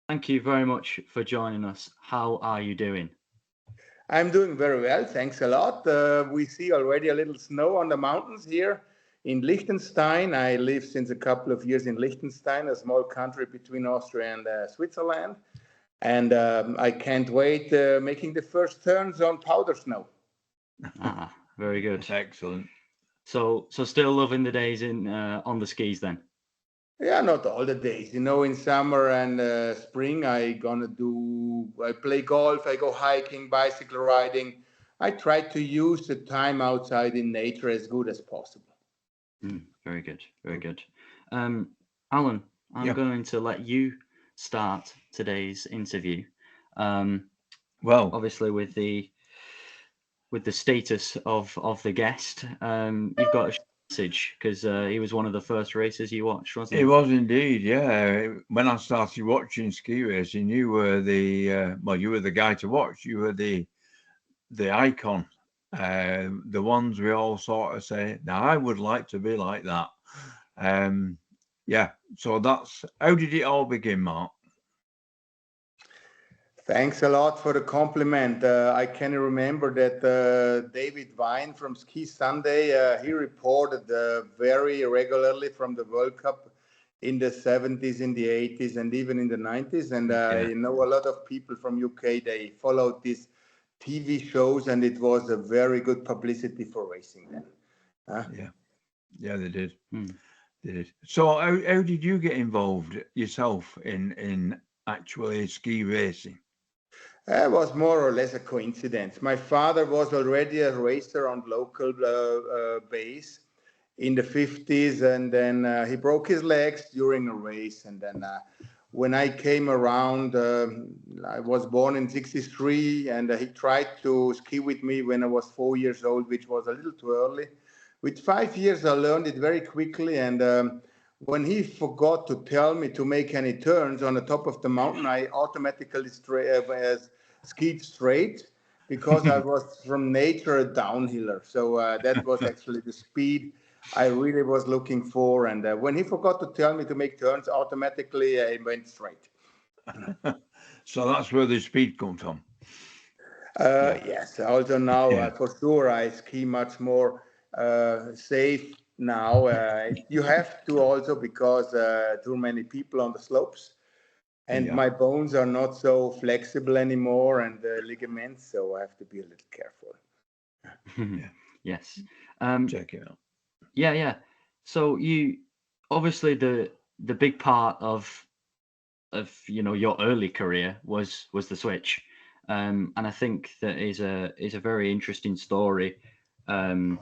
thank you very much for joining us. How are you doing? I'm doing very well. Thanks a lot. We see already a little snow on the mountains here in Liechtenstein. I live since a couple of years in Liechtenstein, a small country between Austria and Switzerland. And I can't wait making the first turns on powder snow. Ah, very good. Excellent. So still loving the days in on the skis then? Yeah, not all the days. In summer and spring, I play golf, I go hiking, bicycle riding. I try to use the time outside in nature as good as possible. Very good, very good. Um, Alan, I'm Yeah. going to let you start today's interview. Um, Well, Obviously, with the status of the guest, you've got a message because he was one of the first races you watched, wasn't it he? was indeed, yeah. When I started watching ski racing, you were you were the guy to watch. You were the icon, the ones we all sort of say, now I would like to be like that. Um, yeah. So that's how did it all begin, Mark? Thanks a lot for the compliment. I can remember that David Vine from Ski Sunday, he reported very regularly from the World Cup in the 70s, in the 80s, and even in the 90s. And Yeah, a lot of people from UK, they followed these TV shows, and it was a very good publicity for racing then. Huh? yeah, yeah. They did. Hmm. They did. So how did you get involved yourself in actually ski racing? It was more or less a coincidence. My father was already a racer on local base in the 50s, and then he broke his legs during a race. And then when I came around, I was born in 63, and he tried to ski with me when I was 4 years old, which was a little too early. With 5 years, I learned it very quickly, and when he forgot to tell me to make any turns on the top of the mountain, I automatically skied straight because I was from nature a downhiller. So that was actually the speed I really was looking for. And when he forgot to tell me to make turns, automatically I went straight. So that's where the speed comes from. Yeah, Yes, also now yeah, for sure I ski much more safe now. You have to also because too many people on the slopes, and yeah. my bones are not so flexible anymore, and the ligaments, so I have to be a little careful. Yeah. Yes. Um, Check it out. yeah, yeah. So you obviously the big part of your early career was the switch, and I think that is a very interesting story. Um,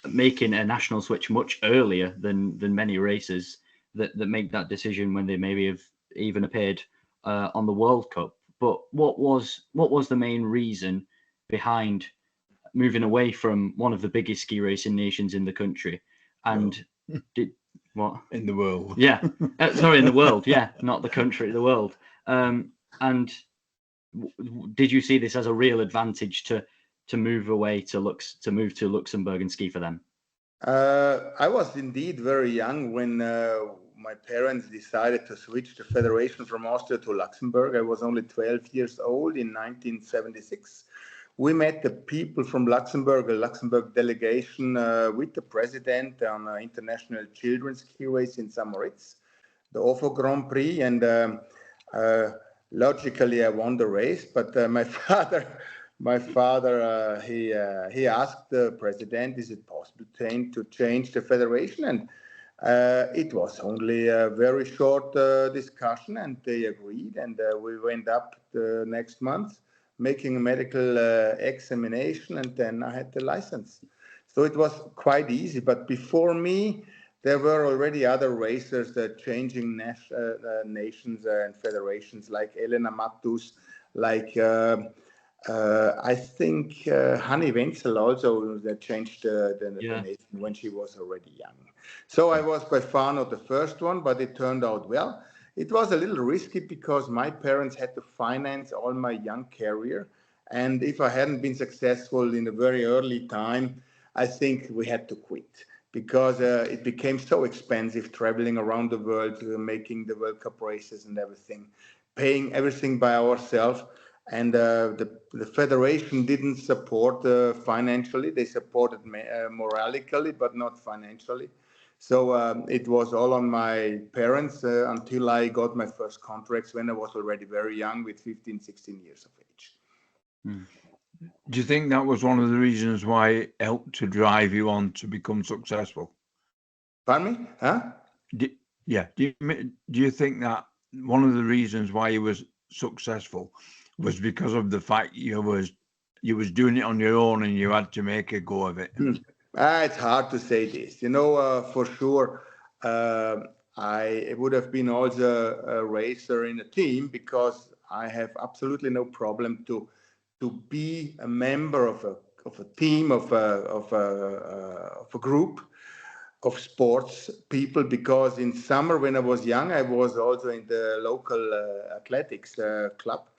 Making a national switch much earlier than many racers that make that decision when they maybe have even appeared on the World Cup. But what was the main reason behind moving away from one of the biggest ski racing nations in the country? Well, And did what? in the world. Yeah, sorry, in the world. Yeah, not the country, the world. And did you see this as a real advantage to move away to move to Luxembourg and ski for them? I was indeed very young when my parents decided to switch the federation from Austria to Luxembourg. I was only 12 years old in 1976. We met the people from Luxembourg, a Luxembourg delegation with the president on an international children's ski race in St. Moritz, the OFO Grand Prix. And uh, logically, I won the race, but my father, he asked the president, "Is it possible to change the federation?" And it was only a very short discussion, and they agreed. And we went up the next month, making a medical examination, and then I had the license. So it was quite easy. But before me, there were already other racers that changing nations and federations, like Elena Matus, like I think Hanni Wenzel also that changed the Yeah. nation when she was already young. So I was by far not the first one, but it turned out well. It was a little risky because my parents had to finance all my young career. And if I hadn't been successful in a very early time, I think we had to quit because it became so expensive traveling around the world, making the World Cup races and everything. paying everything by ourselves. And the federation didn't support financially. They supported morally, but not financially. So it was all on my parents until I got my first contracts when I was already very young, with 15, 16 years of age. Mm. Do you think that was one of the reasons why it helped to drive you on to become successful? Pardon me? Huh? Do you think that one of the reasons why you was successful was because of the fact you was doing it on your own and you had to make a go of it? It's hard to say this. For sure, I would have been also a racer in a team, because I have absolutely no problem to be a member of a team, of a group of sports people, because in summer when I was young, I was also in the local athletics club,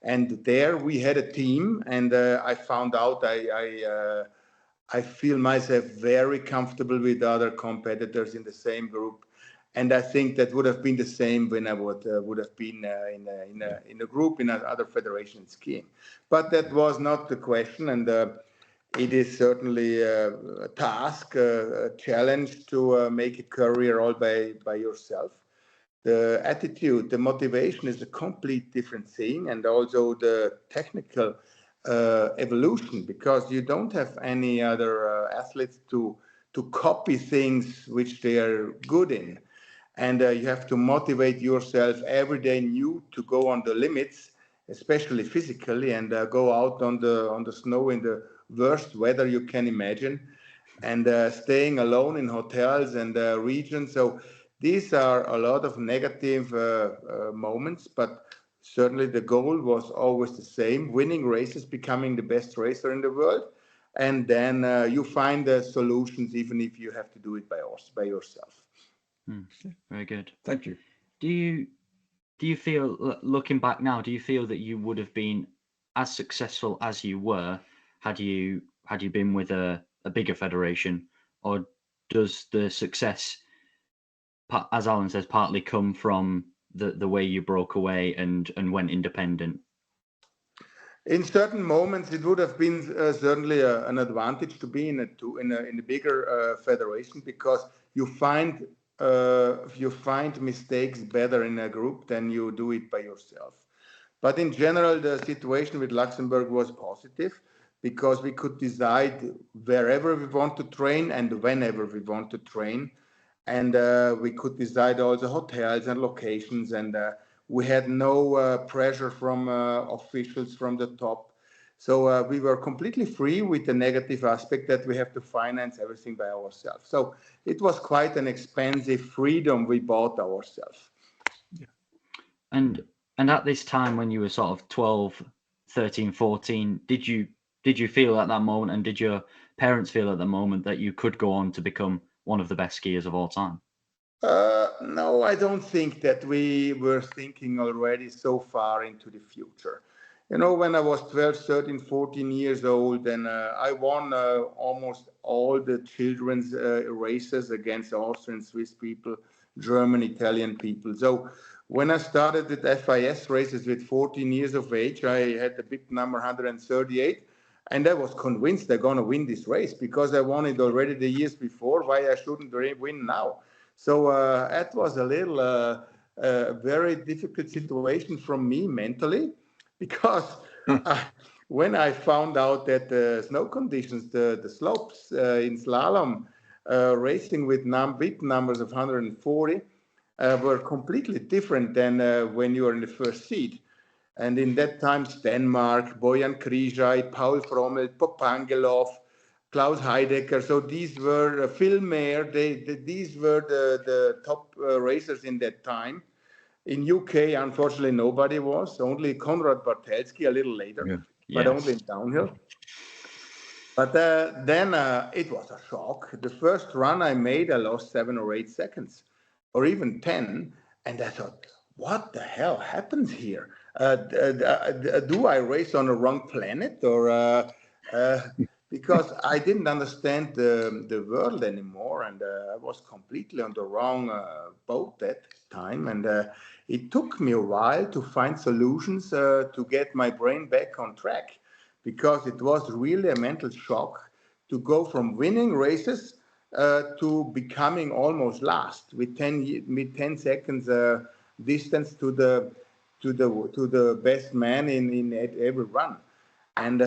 and there we had a team, and I found out I feel myself very comfortable with other competitors in the same group, and I think that would have been the same when I would have been in a group in other federation skiing, but that was not the question, and it is certainly a task, a challenge to make a career all by yourself. The attitude, the motivation is a complete different thing, and also the technical evolution, because you don't have any other athletes to copy things which they are good in, and you have to motivate yourself every day new to go on the limits, especially physically, and go out on the snow in the worst weather you can imagine, and staying alone in hotels and regions. So these are a lot of negative moments, but certainly the goal was always the same: winning races, becoming the best racer in the world, and then you find the solutions, even if you have to do it by yourself. Very good. Thank you. Do you feel, looking back now, do you feel that you would have been as successful as you were had you been with a bigger federation, or does the success, as Alan says, partly come from the way you broke away and went independent? In certain moments, it would have been certainly an advantage to be in a bigger federation, because you find mistakes better in a group than you do it by yourself. But in general, the situation with Luxembourg was positive, because we could decide wherever we want to train and whenever we want to train, and we could decide also hotels and locations, and we had no pressure from officials from the top. So we were completely free, with the negative aspect that we have to finance everything by ourselves. So it was quite an expensive freedom we bought ourselves. Yeah. And at this time, when you were sort of 12, 13, 14, did you feel at that moment, and did your parents feel at the moment, that you could go on to become one of the best skiers of all time? No, I don't think that we were thinking already so far into the future. When I was 12, 13, 14 years old, and I won almost all the children's races against Austrian, Swiss people, German, Italian people. So when I started at FIS races with 14 years of age, I had the big number 138. And I was convinced they're going to win this race, because I won it already the years before. Why I shouldn't win now? So that was a little very difficult situation from me mentally, because when I found out that the snow conditions, the slopes in slalom, racing with big numbers of 140, were completely different than when you are in the first seat. And in that time, Stenmark, Bojan Križaj, Paul Frommel, Popangelov, Klaus Heidecker. So these were Phil Mayer. These were the top racers in that time. In UK, unfortunately, nobody was. Only Konrad Bartelski a little later, but only in downhill. But then it was a shock. The first run I made, I lost 7 or 8 seconds, or even 10. And I thought, what the hell happens here? Do I race on the wrong planet? Or because I didn't understand the world anymore, and I was completely on the wrong boat that time. And it took me a while to find solutions to get my brain back on track, because it was really a mental shock to go from winning races to becoming almost last with 10 seconds distance to the best man in every run. And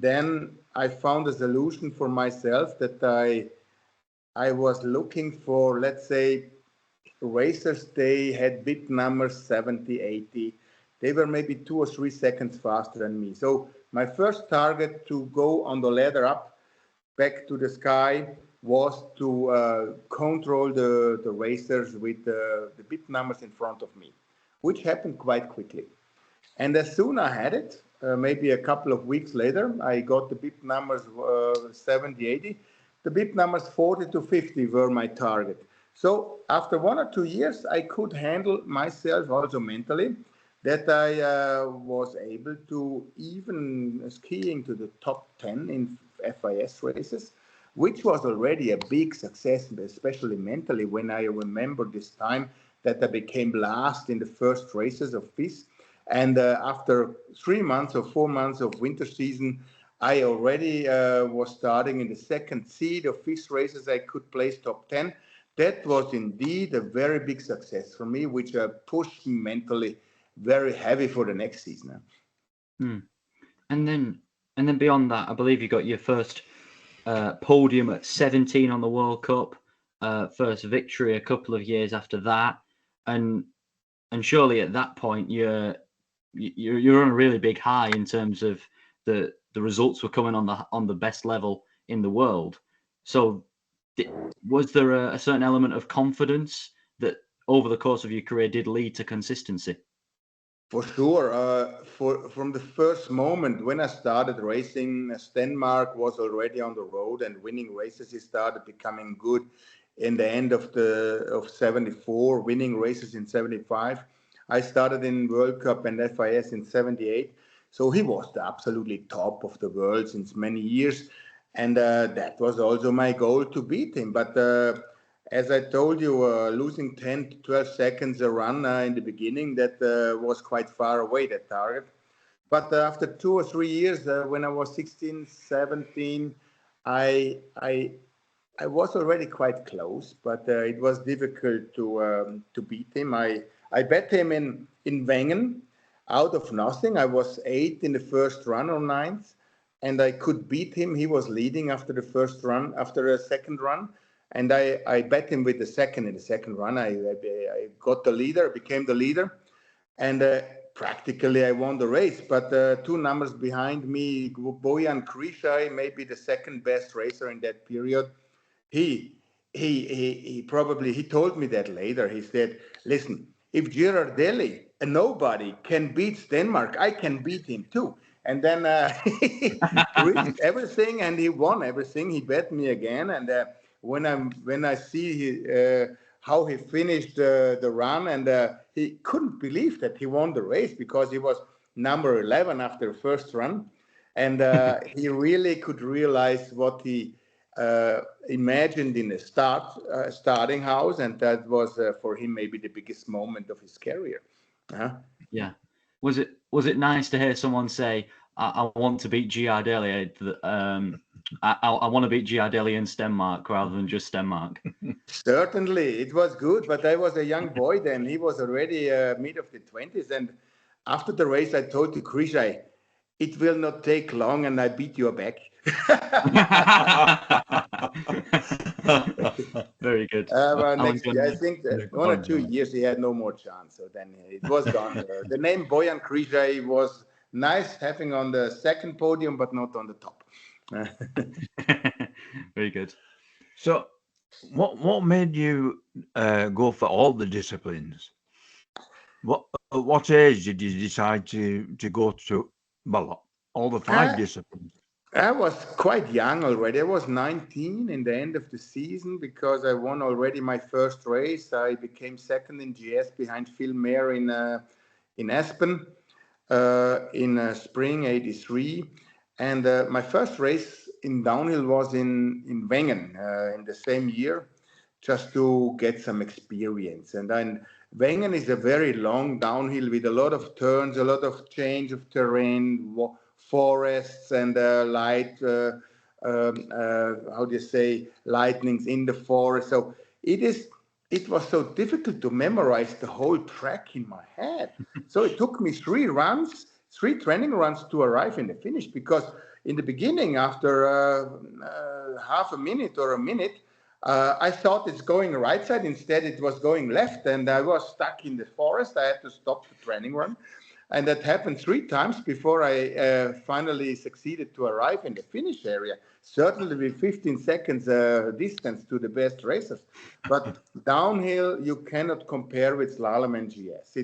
then I found a solution for myself, that I was looking for, let's say, racers. They had bit numbers 70, 80. They were maybe 2 or 3 seconds faster than me. So my first target to go on the ladder up back to the sky was to control the racers with the bit numbers in front of me, which happened quite quickly. And as soon I had it, maybe a couple of weeks later, I got the BIP numbers 70, 80. The BIP numbers 40 to 50 were my target. So after 1 or 2 years, I could handle myself also mentally, that I was able to even skiing to the top 10 in FIS races, which was already a big success, especially mentally, when I remember this time that I became last in the first races of FIS. And after 3 months or 4 months of winter season, I already was starting in the second seed of FIS races. I could place top 10. That was indeed a very big success for me, which pushed me mentally very heavy for the next season. Hmm. And then beyond that, I believe you got your first podium at 17 on the World Cup, first victory a couple of years after that, and surely at that point you're on a really big high in terms of the results were coming on the best level in the world. So was there a certain element of confidence that over the course of your career did lead to consistency? For sure. From the first moment when I started racing, Stenmark was already on the road and winning races. He started becoming good in the end of 74, winning races in 75. I started in World Cup and FIS in 78. So he was the absolutely top of the world since many years. And that was also my goal, to beat him. But as I told you, losing 10 to 12 seconds a run in the beginning, that was quite far away, that target. But after 2 or 3 years, when I was 16, 17, I, I, I was already quite close, but it was difficult to beat him. I bet him in Wengen out of nothing. I was 8th in the first run or 9th, and I could beat him. He was leading after the first run, after a second run. And I bet him with the second in the second run. I got the leader, became the leader, and practically I won the race. But 2 numbers behind me, Bojan Krišaj, maybe the second best racer in that period. He probably, he told me that later. He said, "Listen, if Girardelli, a nobody, can beat Stenmark, I can beat him too." And then he reached everything and he won everything. He bet me again. And when I see how he finished the run, and he couldn't believe that he won the race, because he was number 11 after the first run. And he really could realize what he imagined in a starting house, and that was for him maybe the biggest moment of his career. Yeah. Was it nice to hear someone say, I want to beat Girardelli, I want to beat Girardelli and Stenmark rather than just Stenmark? Certainly, it was good, but I was a young boy then. He was already mid of the 20s, and after the race, I told to Krišaj, "It will not take long, and I beat you back." Very good. Well, next year, I think that 1 or 2 years he had no more chance. So then it was gone. The name Bojan Krišaj was nice having on the second podium, but not on the top. Very good. So, what made you go for all the disciplines? At what age did you decide to go to, well, all the 5 disciplines? I was quite young already. I was 19 in the end of the season, because I won already my first race. I became second in GS behind Phil Mayer in Aspen in spring '83. And my first race in downhill was in Wengen in the same year, just to get some experience. And then Wengen is a very long downhill with a lot of turns, a lot of change of terrain, forests, and light. How do you say, lightnings in the forest. So it was so difficult to memorize the whole track in my head. So it took me 3 training runs to arrive in the finish, because in the beginning, after half a minute or a minute, I thought it's going right side. Instead, it was going left, and I was stuck in the forest. I had to stop the training run. And that happened 3 times before I finally succeeded to arrive in the finish area, certainly with 15 seconds distance to the best racers. But downhill, you cannot compare with slalom and GS.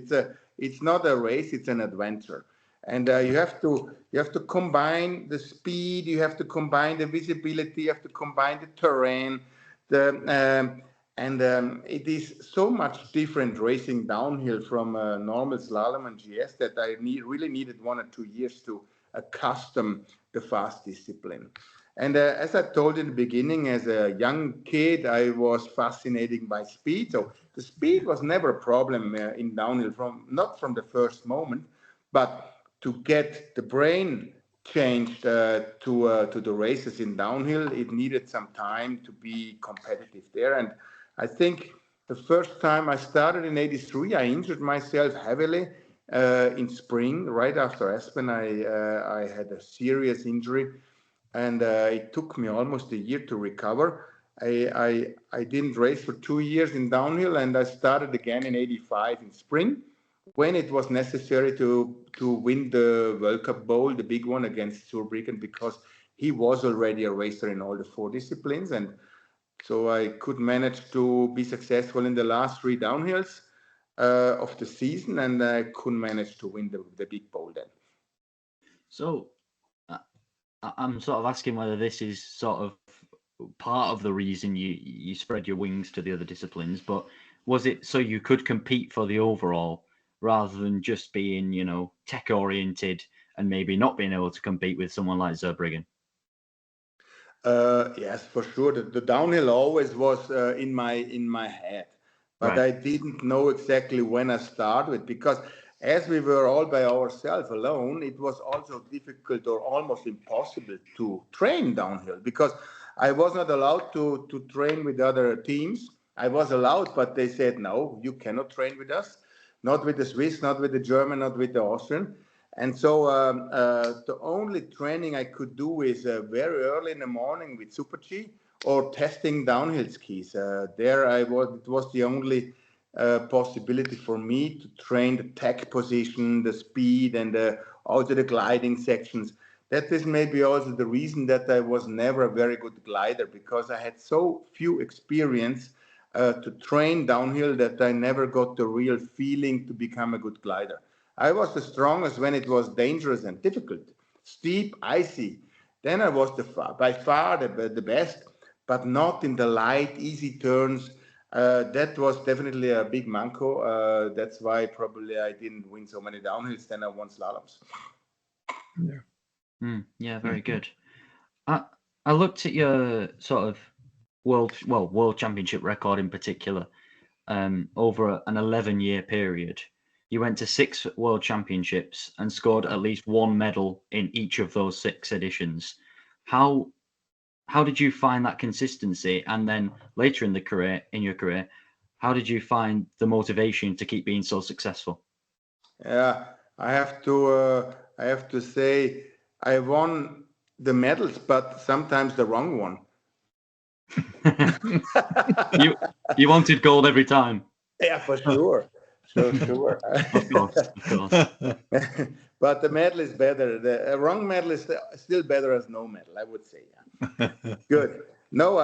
It's not a race, it's an adventure. And you have to combine the speed, you have to combine the visibility, you have to combine the terrain, it is so much different racing downhill from normal slalom and GS that I really needed 1 or 2 years to accustom the fast discipline. And as I told in the beginning, as a young kid, I was fascinated by speed. So the speed was never a problem in downhill, not from the first moment, but to get the brain changed to the races in downhill, it needed some time to be competitive there. And I think the first time I started in '83, I injured myself heavily in spring. Right after Aspen, I had a serious injury, and it took me almost a year to recover. I didn't race for 2 years in downhill, and I started again in '85 in spring, when it was necessary to win the World Cup Bowl, the big one against Zurbriggen, because he was already a racer in all the 4 disciplines. And so I could manage to be successful in the last 3 downhills of the season, and I could manage to win the big bowl then. So I'm sort of asking whether this is sort of part of the reason you spread your wings to the other disciplines, but was it so you could compete for the overall rather than just being, tech oriented and maybe not being able to compete with someone like Zurbriggen? Yes, for sure. The downhill always was in my head, but Right. I didn't know exactly when I started, because as we were all by ourselves alone, it was also difficult or almost impossible to train downhill, because I was not allowed to train with other teams. I was allowed, but they said, no, you cannot train with us, not with the Swiss, not with the German, not with the Austrian. And so the only training I could do is very early in the morning with Super G or testing downhill skis. It was the only possibility for me to train the tech position, the speed, and also the gliding sections. That is maybe also the reason that I was never a very good glider, because I had so few experience to train downhill that I never got the real feeling to become a good glider. I was the strongest when it was dangerous and difficult, steep, icy. Then I was by far the best, but not in the light, easy turns. That was definitely a big manco. That's why probably I didn't win so many downhills. Then I won slaloms. Yeah, very good. I looked at your sort of world championship record in particular. Over an 11-year period, you went to 6 world championships and scored at least 1 medal in each of those 6 editions. How did you find that consistency? And then later in your career, how did you find the motivation to keep being so successful? Yeah, I have to say I won the medals, but sometimes the wrong one. You wanted gold every time. Yeah, for sure. So sure. Of course. But the medal is better. The wrong medal is still better as no medal, I would say. Yeah. Good. No,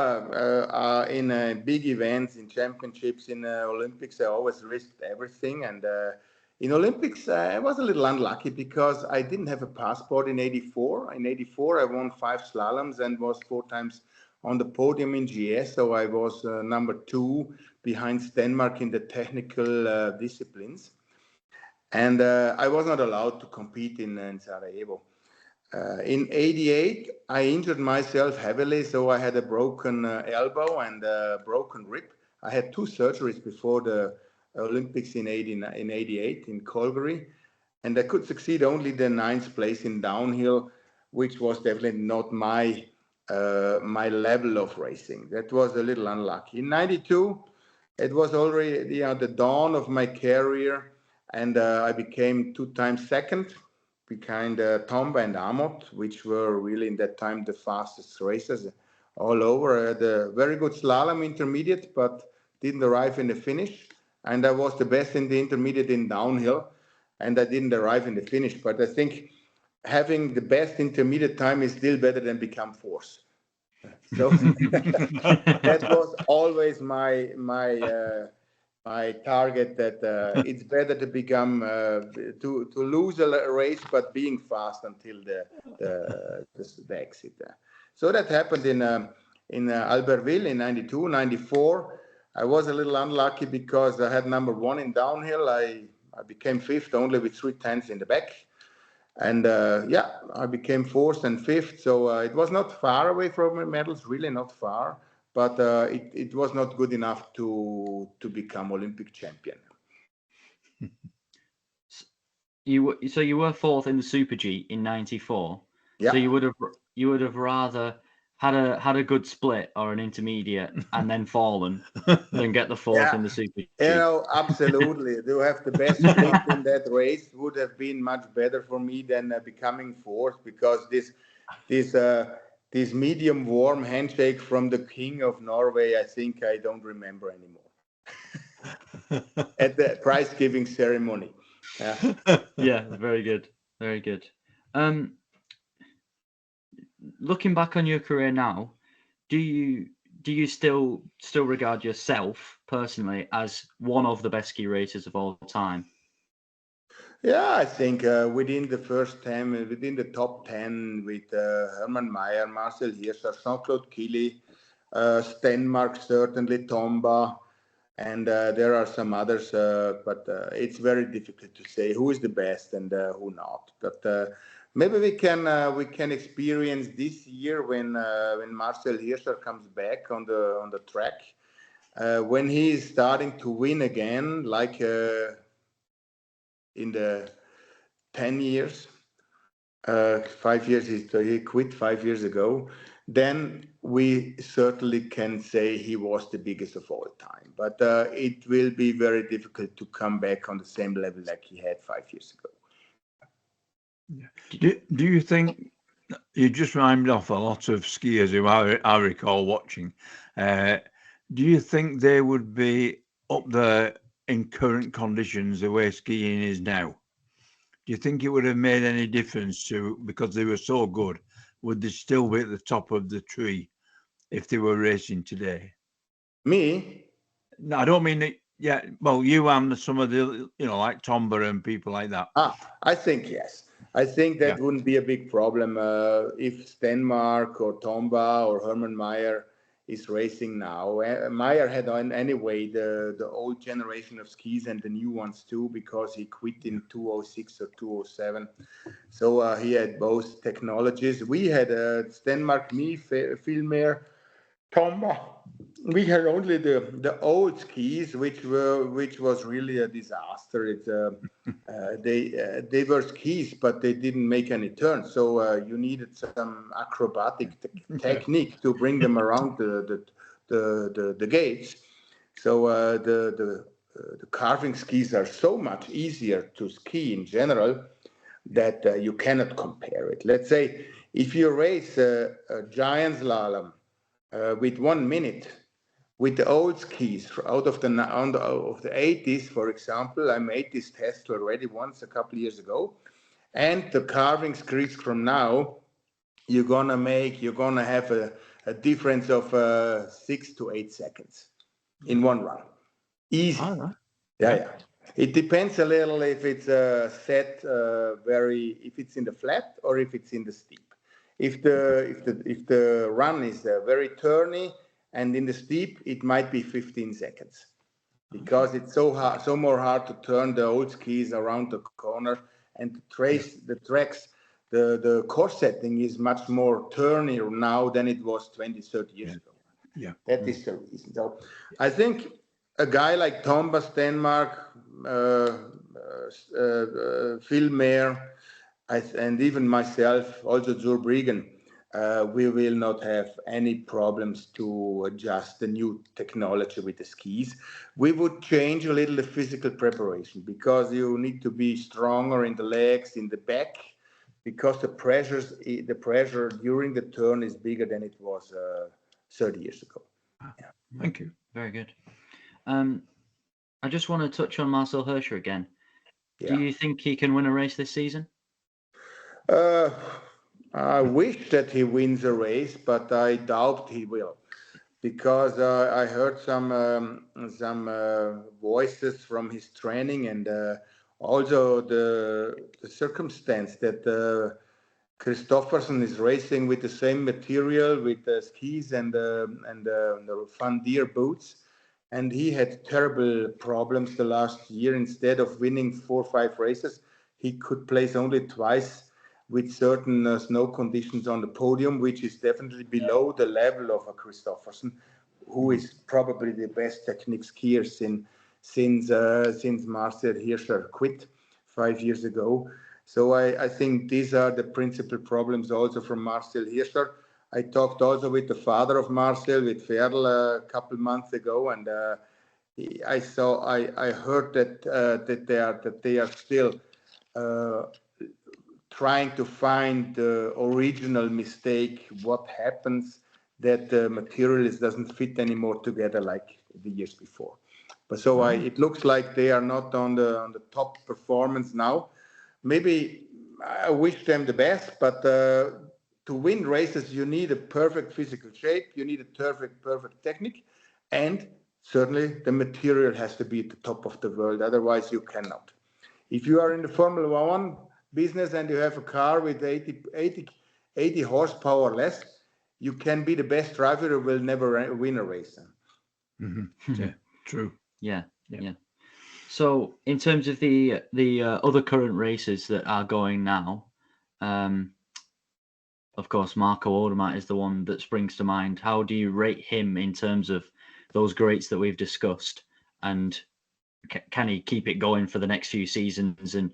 in big events, in championships, in Olympics, I always risked everything. And in Olympics, I was a little unlucky because I didn't have a passport in '84. In '84, I won 5 slaloms and was 4 times on the podium in GS. So I was number 2 behind Stenmark in the technical disciplines. And I was not allowed to compete in Sarajevo. In '88, I injured myself heavily, so I had a broken elbow and a broken rib. I had two surgeries before the Olympics in '88 in Calgary, and I could succeed only the ninth place in downhill, which was definitely not my level of racing. That was a little unlucky. In '92, it was already the dawn of my career, and I became 2 times second behind Tomba and Amott, which were really in that time the fastest racers all over. I had a very good slalom intermediate, but didn't arrive in the finish. And I was the best in the intermediate in downhill, and I didn't arrive in the finish. But I think having the best intermediate time is still better than become fourth. So that was always my target, that it's better to become to lose a race but being fast until the exit. So that happened in Albertville in '92, '94. I was a little unlucky because I had number one in downhill. I became fifth only with 3/10 in the back. And I became fourth and fifth. So it was not far away from my medals, really not far. But it was not good enough to become Olympic champion. So you were fourth in the Super G in '94. Yeah. So you would have rather had a good split or an intermediate and then fallen than get the fourth in the Super G. Absolutely. To have the best split in that race would have been much better for me than becoming fourth, because this medium warm handshake from the King of Norway, I think I don't remember anymore. At the prize giving ceremony. Yeah, very good. Very good. Looking back on your career now, do you still regard yourself personally as one of the best ski racers of all time? Yeah, I think within the first 10, within the top 10, with Hermann Mayer, Marcel Hirscher, Jean-Claude Killy, Stenmark, certainly Tomba, and there are some others, but it's very difficult to say who is the best and who not. But maybe we can experience this year when Marcel Hirscher comes back on the track, when he is starting to win again, like in the 10 years, 5 years, he quit 5 years ago, then we certainly can say he was the biggest of all time. But it will be very difficult to come back on the same level like he had 5 years ago. Do you think, you just rhymed off a lot of skiers who I recall watching, do you think they would be up there in current conditions the way skiing is now? Do you think it would have made any difference because they were so good, would they still be at the top of the tree if they were racing today? Me? No, I don't mean it. Yeah, well, you and some of the, like Tomba and people like that. I think yes. I think that wouldn't be a big problem if Stenmark or Tomba or Hermann Mayer is racing now. Mayer had anyway the old generation of skis and the new ones too, because he quit in 2006 or 2007. So he had both technologies. We had Stenmark, me, Filmer, Tomba. We had only the old skis, which was really a disaster. They were skis, but they didn't make any turns. So you needed some acrobatic technique to bring them around the gates. So the carving skis are so much easier to ski in general that you cannot compare it. Let's say if you race a giant slalom with 1 minute with the old skis out of the 80s, for example. I made this test already once a couple of years ago, and the carving skis from now, you're gonna have a difference of 6 to 8 seconds in one run, easy. Right. Yeah. It depends a little if it's set if it's in the flat or if it's in the steep. If the run is very turny and in the steep, it might be 15 seconds, because it's so more hard to turn the old skis around the corner and to trace the tracks. the course setting is much more turnier now than it was 20, 30 years ago. Yeah. That is the reason. So I think a guy like Tomba, Stenmark, Phil Mayer, and even myself, also Zurbriggen, we will not have any problems to adjust the new technology with the skis. We would change a little the physical preparation because you need to be stronger in the legs, in the back, because the pressure during the turn is bigger than it was 30 years ago. Yeah. Thank you. Very good. I just want to touch on Marcel Hirscher again. Yeah. Do you think he can win a race this season? I wish that he wins a race, but I doubt he will, because I heard some voices from his training, and also the circumstance that Christoffersen is racing with the same material, with the skis and the Van Dier boots, and he had terrible problems the last year. Instead of winning 4 or 5 races, he could place only twice with certain snow conditions on the podium, which is definitely below the level of a Christoffersen, who is probably the best technique skier since Marcel Hirscher quit 5 years ago. So I think these are the principal problems also from Marcel Hirscher. I talked also with the father of Marcel, with Ferdl, a couple months ago, and I heard that they are still trying to find the original mistake. What happens that the material doesn't fit anymore together like the years before. But so it looks like they are not on the top performance now. Maybe I wish them the best, but to win races, you need a perfect physical shape, you need a perfect technique, and certainly the material has to be at the top of the world. Otherwise, you cannot. If you are in the Formula One business and you have a car with 80 horsepower less, you can be the best driver, you will never win a race. Yeah, true. Yeah. So, in terms of the other current races that are going now, of course, Marco Odermatt is the one that springs to mind. How do you rate him in terms of those greats that we've discussed? And can he keep it going for the next few seasons and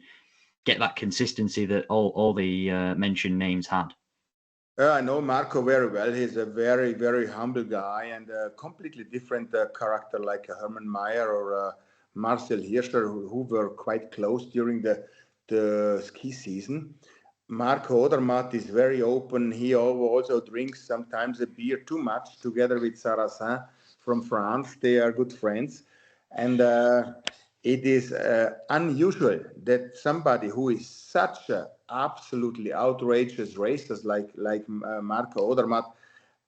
get that consistency that all the mentioned names had? I know Marco very well. He's a very, very humble guy and a completely different character like Hermann Mayer or Marcel Hirscher, who were quite close during the ski season. Marco Odermatt is very open. He also drinks sometimes a beer too much together with Sarrazin from France. They are good friends. And it is unusual that somebody who is such a absolutely outrageous racer like Marco Odermatt,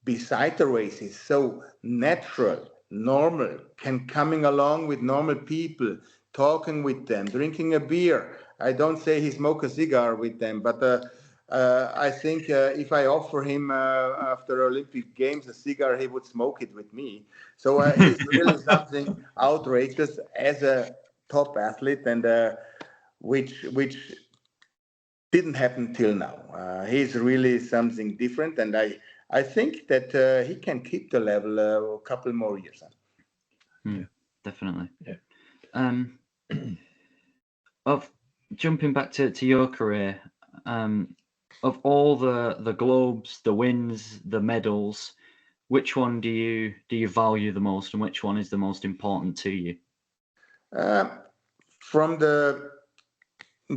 beside the race is so natural, normal, can coming along with normal people, talking with them, drinking a beer. I don't say he smoke a cigar with them, but I think if I offer him after Olympic Games a cigar, he would smoke it with me. So he's really something outrageous as a top athlete, and which didn't happen till now. He's really something different, and I think that he can keep the level a couple more years. Yeah, definitely. Yeah. Of jumping back to your career, of all the globes, the wins, the medals, which one do you value the most, and which one is the most important to you? From the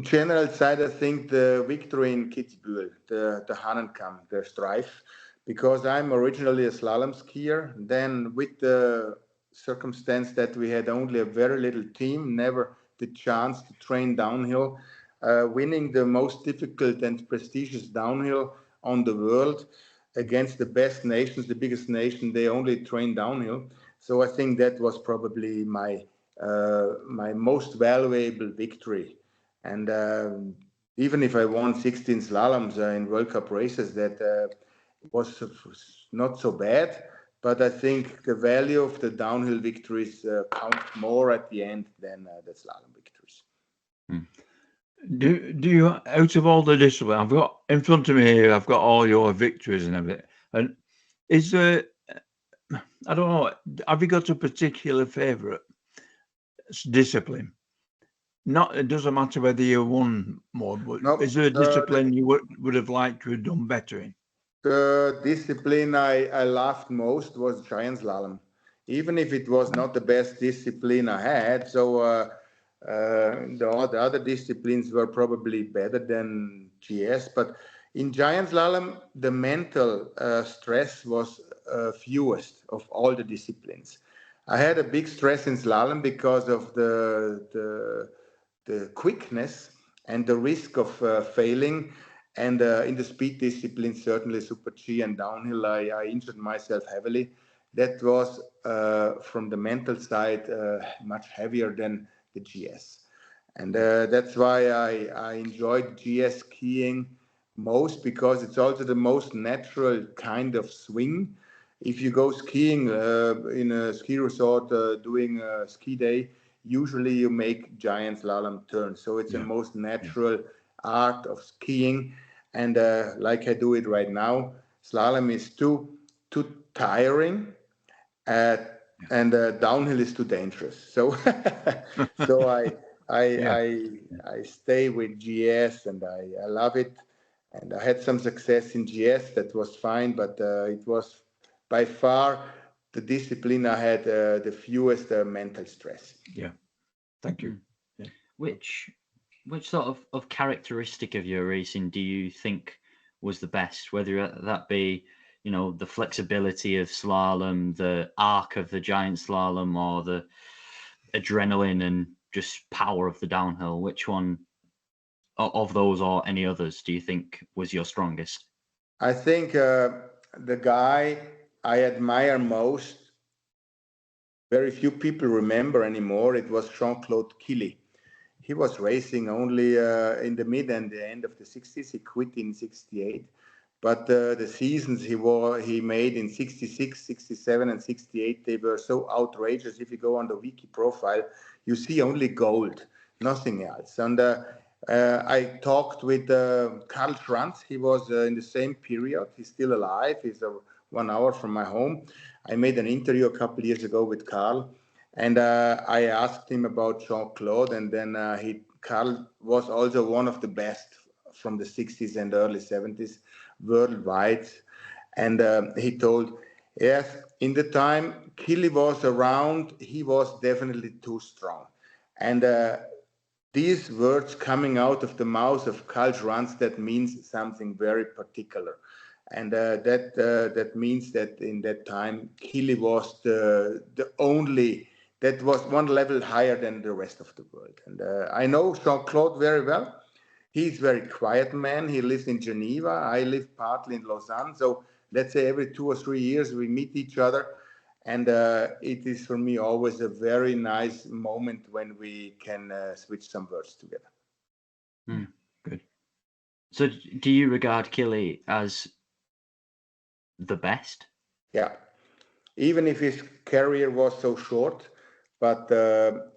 general side, I think the victory in Kitzbühel, the Hahnenkamm, the strife, because I'm originally a slalom skier. Then with the circumstance that we had only a very little team, never the chance to train downhill, winning the most difficult and prestigious downhill on the world against the best nations, the biggest nation, they only train downhill. So I think that was probably my most valuable victory. And even if I won 16 slaloms in World Cup races, that was not so bad. But I think the value of the downhill victories count more at the end than the slalom victories. Do you, out of all the disciplines, I've got in front of me here, I've got all your victories and everything. And is there, I don't know, have you got a particular favourite discipline? Not, it doesn't matter whether you won more, but No, is there a discipline you would have liked to have done better in? the discipline I loved most was giant slalom, even if it was not the best discipline I had. So the other disciplines were probably better than GS, but in giant slalom, the mental stress was fewest of all the disciplines. I had a big stress in slalom because of the quickness and the risk of failing. And in the speed discipline, certainly Super G and downhill, I injured myself heavily. That was from the mental side much heavier than the GS. And that's why I enjoyed GS skiing most, because it's also the most natural kind of swing. If you go skiing in a ski resort doing a ski day, usually you make giant slalom turns. So it's the most natural art of skiing. And like I do it right now, slalom is too tiring, uh, and downhill is too dangerous. So so Yeah. I stay with GS, and I love it. And I had some success in GS. That was fine, but it was by far the discipline I had the fewest mental stress. Yeah. Thank you. Mm. Yeah. Which sort of characteristic of your racing do you think was the best? Whether that be, you know, the flexibility of slalom, the arc of the giant slalom, or the adrenaline and just power of the downhill. Which one of those or any others do you think was your strongest? I think the guy I admire most, very few people remember anymore, it was Jean-Claude Killy. He was racing only in the mid and the end of the 60s. He quit in 68. But the seasons he made in 66, 67, and 68, they were so outrageous. If you go on the wiki profile, you see only gold, nothing else. And I talked with Karl Schranz. He was in the same period. He's still alive. He's 1 hour from my home. I made an interview a couple of years ago with Karl. And I asked him about Jean-Claude, and then Karl was also one of the best from the 60s and early 70s worldwide. And he told, yes, in the time Killy was around, he was definitely too strong. And these words coming out of the mouth of Karl Schranz, that means something very particular. And that means that in that time, Killy was the only, that was one level higher than the rest of the world. And I know Jean-Claude very well. He's a very quiet man. He lives in Geneva. I live partly in Lausanne. So let's say every 2 or 3 years we meet each other. And it is for me always a very nice moment when we can switch some words together. Good. So do you regard Killy as the best? Yeah. Even if his career was so short, but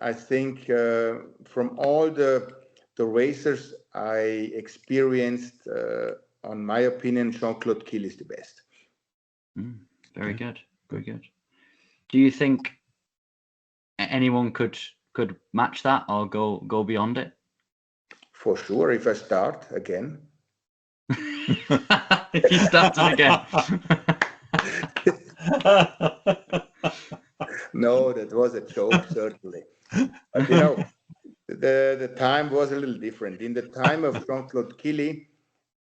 I think from all the racers I experienced, on my opinion, Jean-Claude Killy is the best. Very good. Very good. Do you think anyone could match that or go beyond it? For sure, if I start again. If you started again. No, that was a joke, certainly. But you know, the time was a little different. In the time of Jean-Claude Killy,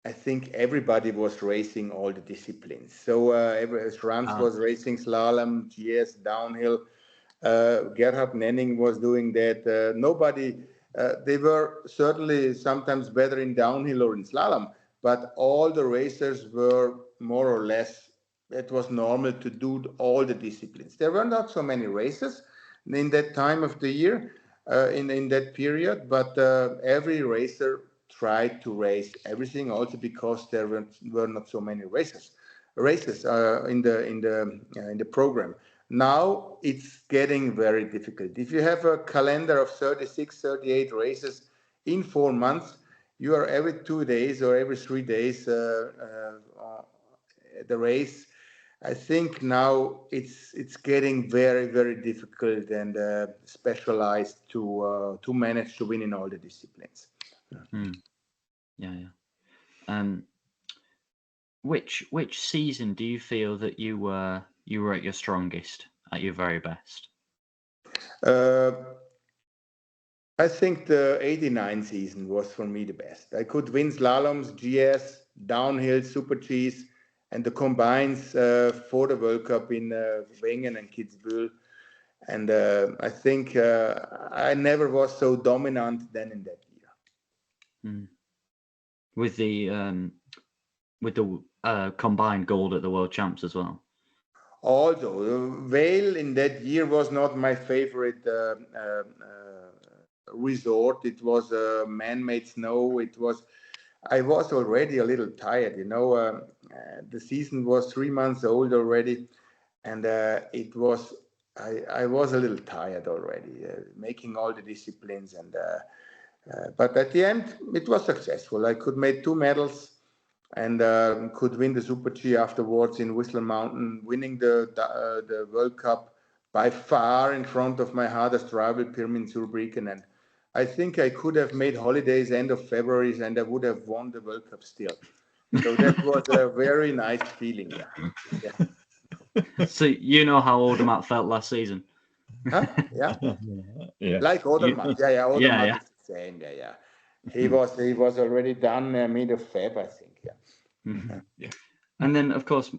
I think everybody was racing all the disciplines. So Schranz was racing slalom, GS, downhill. Gerhard Nenning was doing that. Nobody, they were certainly sometimes better in downhill or in slalom, but all the racers were more or less, it was normal to do all the disciplines. There were not so many races in that time of the year, in that period, but every racer tried to race everything, also because there were not so many races in the program. Now it's getting very difficult. If you have a calendar of 36, 38 races, in 4 months, you are every 2 days or every 3 days the race. I think now it's getting very, very difficult and specialized to manage to win in all the disciplines. Yeah, yeah. Which season do you feel that you were at your strongest, at your very best? I think the '89 season was for me the best. I could win slaloms, GS, downhill, super Gs, and the combines for the World Cup in Wengen and Kitzbühel. And I think I never was so dominant than in that year. With the combined gold at the World Champs as well. Although Vale in that year was not my favorite resort. It was man-made snow. I was already a little tired, you know. The season was 3 months old already, and I was a little tired already, making all the disciplines. And but at the end, it was successful. I could make 2 medals and could win the Super G afterwards in Whistler Mountain, winning the World Cup by far in front of my hardest rival, Pirmin Zurbriggen. And I think I could have made holidays end of February and I would have won the World Cup still. So that was a very nice feeling. Yeah. So you know how Odermatt felt last season. Huh? Yeah. Yeah. Like Odermatt. Yeah. Odermatt Yeah. is the same. Yeah. He was already done mid of Feb, I think. Yeah. Yeah. And then, of course,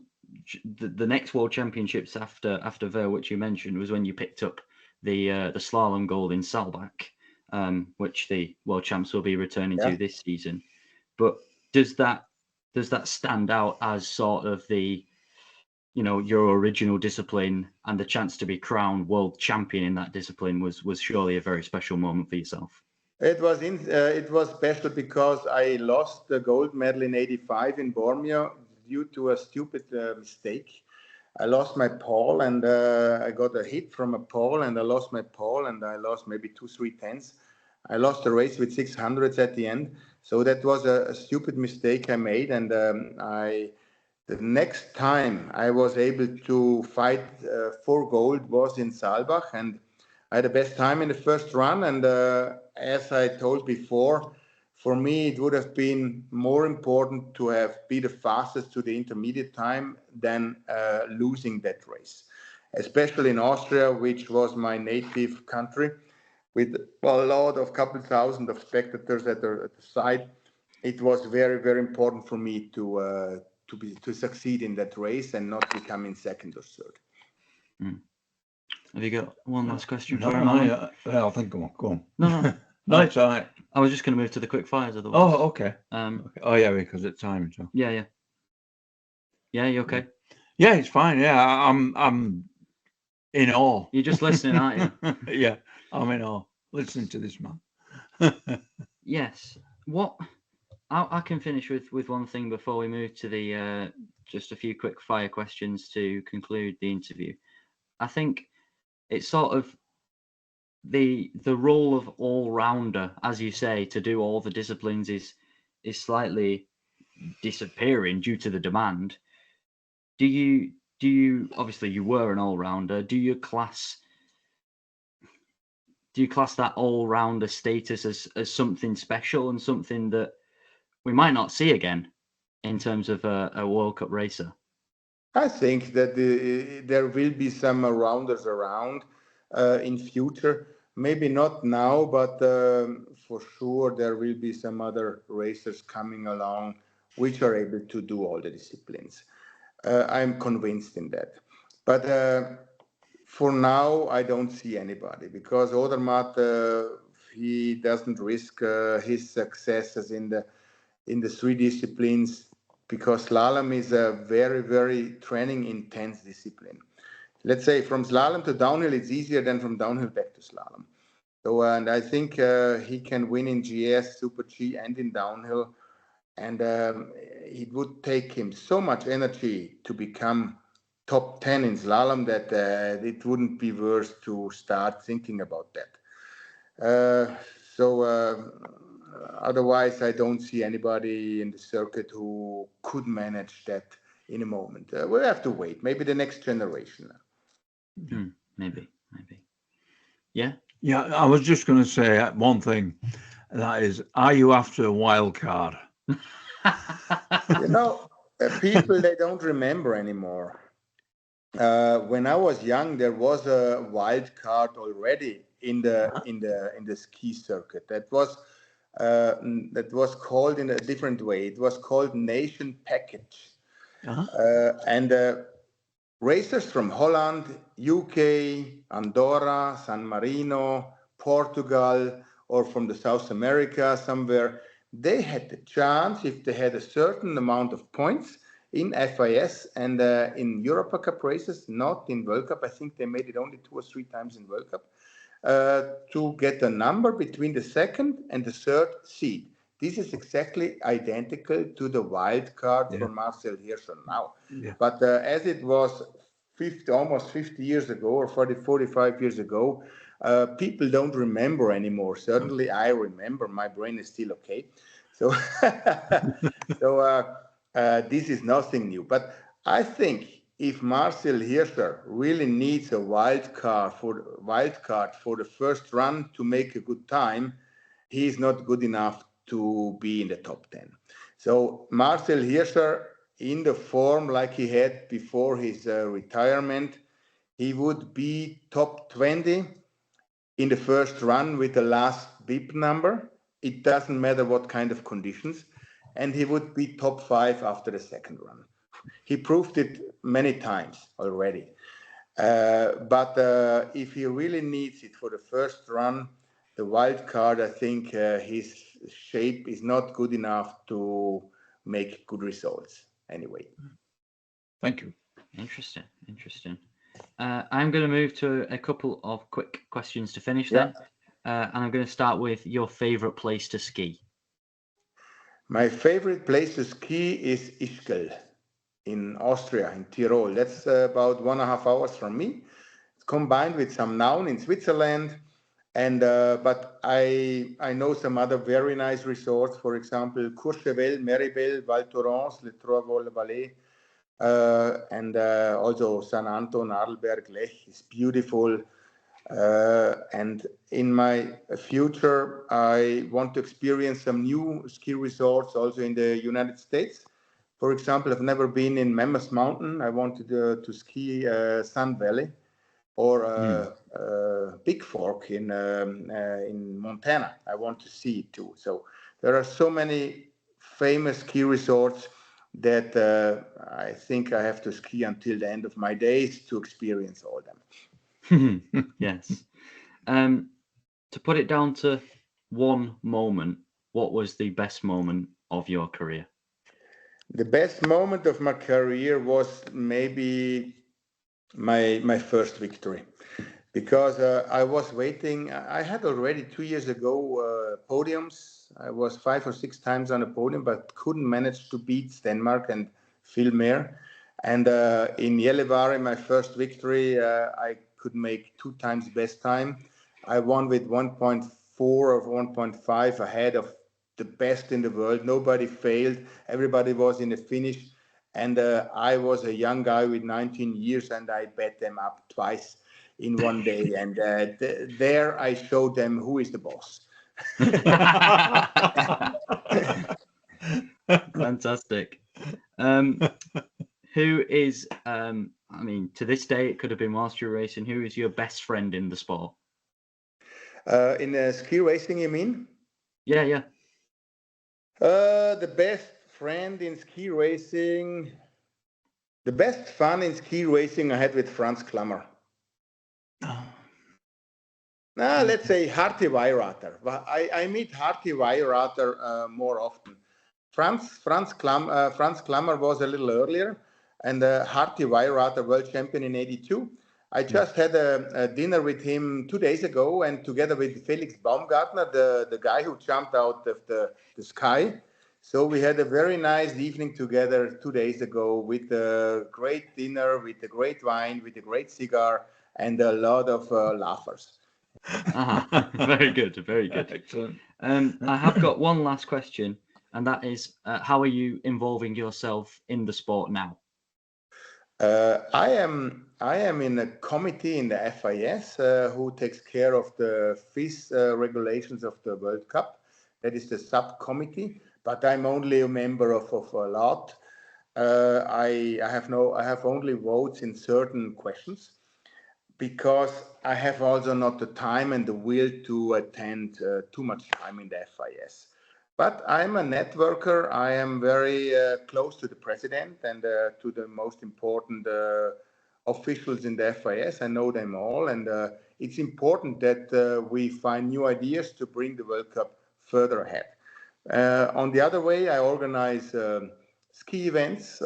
the next World Championships after Ver, which you mentioned, was when you picked up the slalom gold in Saalbach, which the World Champs will be returning to this season. But does that stand out as sort of the, you know, your original discipline, and the chance to be crowned world champion in that discipline was surely a very special moment for yourself? It was special because I lost the gold medal in '85 in Bormio due to a stupid mistake. I lost my pole and I got a hit from a pole and I lost my pole and I lost maybe 2-3 tenths. I lost the race with 600s at the end. So that was a stupid mistake I made. And the next time I was able to fight for gold was in Saalbach, and I had the best time in the first run. And as I told before, for me, it would have been more important to be the fastest to the intermediate time than losing that race, especially in Austria, which was my native country, with a lot of couple thousand of spectators at the side. It was very, very important for me to succeed in that race and not become in second or third. Have you got one last question No, for him? I'll think of one. Go on. No. No, it's all right. I was just going to move to the quick fires otherwise. Oh, okay. Okay. Oh, yeah, because it's time. So. Yeah. Yeah, you okay? Yeah, it's fine. Yeah, I'm in awe. You're just listening, aren't you? Yeah, I'm in awe. Listen to this man. Yes. What? I can finish with one thing before we move to the just a few quick fire questions to conclude the interview. I think it's sort of the role of all-rounder, as you say, to do all the disciplines is slightly disappearing due to the demand. Do you obviously you were an all-rounder, do you class that all-rounder status as something special and something that we might not see again in terms of a World Cup racer? I think that there will be some rounders around in future. Maybe not now, but for sure there will be some other racers coming along which are able to do all the disciplines. I'm convinced in that. But for now, I don't see anybody because Odermatt he doesn't risk his successes in the 3 disciplines, because slalom is a very, very training intense discipline. Let's say from slalom to downhill, it's easier than from downhill back to slalom. So, and I think he can win in GS, Super G, and in downhill. And it would take him so much energy to become top 10 in slalom that it wouldn't be worth to start thinking about that. So Otherwise, I don't see anybody in the circuit who could manage that in a moment. We'll have to wait. Maybe the next generation. Maybe. Yeah. Yeah, I was just going to say one thing. That is, are you after a wild card? People, they don't remember anymore. When I was young, there was a wild card already in the ski circuit. That was called in a different way. It was called Nation Package, and racers from Holland, UK, Andorra, San Marino, Portugal, or from the South America somewhere, they had the chance, if they had a certain amount of points in FIS and in Europa Cup races, not in World Cup. I think they made it only 2 or 3 times in World Cup, to get a number between the second and the third seed. This is exactly identical to the wild card for Marcel Hirscher now. Yeah. But as it was almost 50 years ago or 45 years ago, people don't remember anymore. Certainly I remember. My brain is still okay. So, this is nothing new. But I think if Marcel Hirscher really needs a wild card for the first run to make a good time, he is not good enough to be in the top 10. So Marcel Hirscher, in the form like he had before his retirement, he would be top 20 in the first run with the last bib number. It doesn't matter what kind of conditions. And he would be top 5 after the second run. He proved it many times already. But if he really needs it for the first run, the wild card, I think his shape is not good enough to make good results anyway. Thank you. Interesting. I'm going to move to a couple of quick questions to finish then. And I'm going to start with your favorite place to ski. My favorite place to ski is Ischgl in Austria, in Tyrol. That's about 1.5 hours from me. It's combined with some Nauen in Switzerland. And but I know some other very nice resorts, for example, Courchevel, Méribel, Val Thorens, Les Trois Vallées, and also San Anton, Arlberg, Lech is beautiful. And in my future, I want to experience some new ski resorts also in the United States. For example, I've never been in Mammoth Mountain. I wanted to ski Sun Valley, or Big Fork in Montana. I want to see it too. So there are so many famous ski resorts that I think I have to ski until the end of my days to experience all them. Yes. To put it down to one moment, what was the best moment of your career? The best moment of my career was maybe my first victory, because I was waiting. I had already 2 years ago podiums. I was 5 or 6 times on a podium, but couldn't manage to beat Stenmark and Filmer. And in Gällivare, my first victory, I could make 2 times best time. I won with 1.4 or 1.5 ahead of the best in the world. Nobody failed. Everybody was in the finish. And I was a young guy with 19 years, and I bet them up twice in one day. And there I showed them who is the boss. Fantastic. Who is, I mean, to this day, it could have been whilst you're racing, who is your best friend in the sport? In ski racing, you mean? Yeah. The best friend in ski racing, the best fun in ski racing I had with Franz Klammer. Let's say Harty Weirater. I meet Harty Weirater more often. Franz Klammer was a little earlier, and Harty Weirater, world champion in '82. I just had a dinner with him 2 days ago, and together with Felix Baumgartner, the guy who jumped out of the sky. So we had a very nice evening together 2 days ago with a great dinner, with a great wine, with a great cigar, and a lot of laughers. Very good, very good. Excellent. I have got one last question, and that is, how are you involving yourself in the sport now? I am in a committee in the FIS who takes care of the FIS regulations of the World Cup. That is the subcommittee, but I'm only a member of a lot. I have only votes in certain questions because I have also not the time and the will to attend too much time in the FIS. But I'm a networker. I am very close to the president and to the most important officials in the FIS. I know them all, and it's important that we find new ideas to bring the World Cup further ahead. On the other way, I organize ski events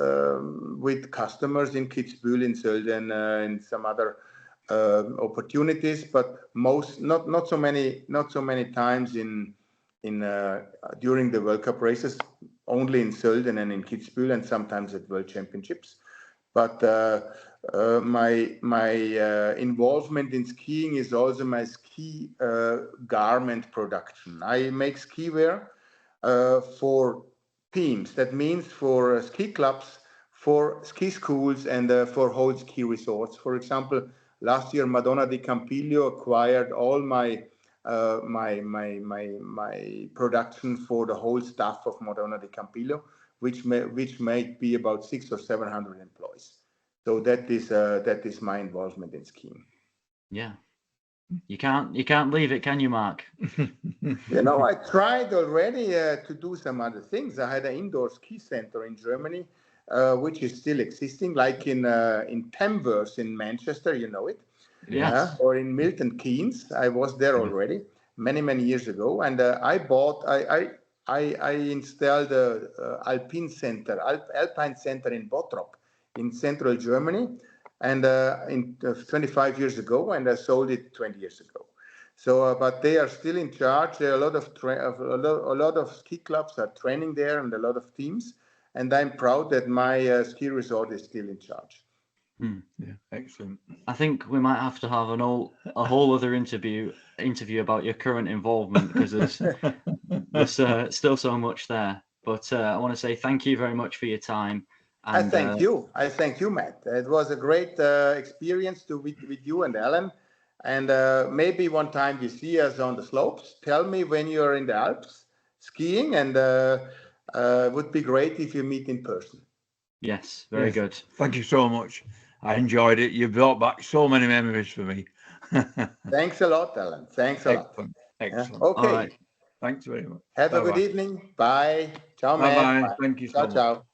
with customers in Kitzbühel, in Sölden, and some other opportunities, but not so many times in during the World Cup races, only in Sölden and in Kitzbühel, and sometimes at World Championships. But my involvement in skiing is also my ski garment production. I make ski wear for teams. That means for ski clubs, for ski schools, and for whole ski resorts. For example, last year Madonna di Campiglio acquired all my production for the whole staff of Madonna di Campiglio, which might be about 600 or 700 employees. So that is my involvement in skiing. Yeah, you can't leave it, can you, Marc? I tried already to do some other things. I had an indoor ski center in Germany, which is still existing, like in Tamworth in Manchester. You know it. Yes. Or in Milton Keynes. I was there already many years ago, and I installed the Alpine Center in Bottrop in central Germany, and in 25 years ago, and I sold it 20 years ago. So, but they are still in charge. There are a lot of ski clubs are training there, and a lot of teams. And I'm proud that my ski resort is still in charge. Yeah, excellent. I think we might have to have a whole other interview about your current involvement, because there's still so much there. But I want to say thank you very much for your time. And, I thank you, Matt. It was a great experience with you and Alan. And maybe one time you see us on the slopes. Tell me when you're in the Alps skiing, and it would be great if you meet in person. Yes, very good. Thank you so much. I enjoyed it. You brought back so many memories for me. Thanks a lot, Alan. Thanks a lot. Excellent. Yeah. Okay. All right. Thanks very much. Have a good evening. Bye. Ciao, Bye-bye. Matt. Thank you so much. Ciao.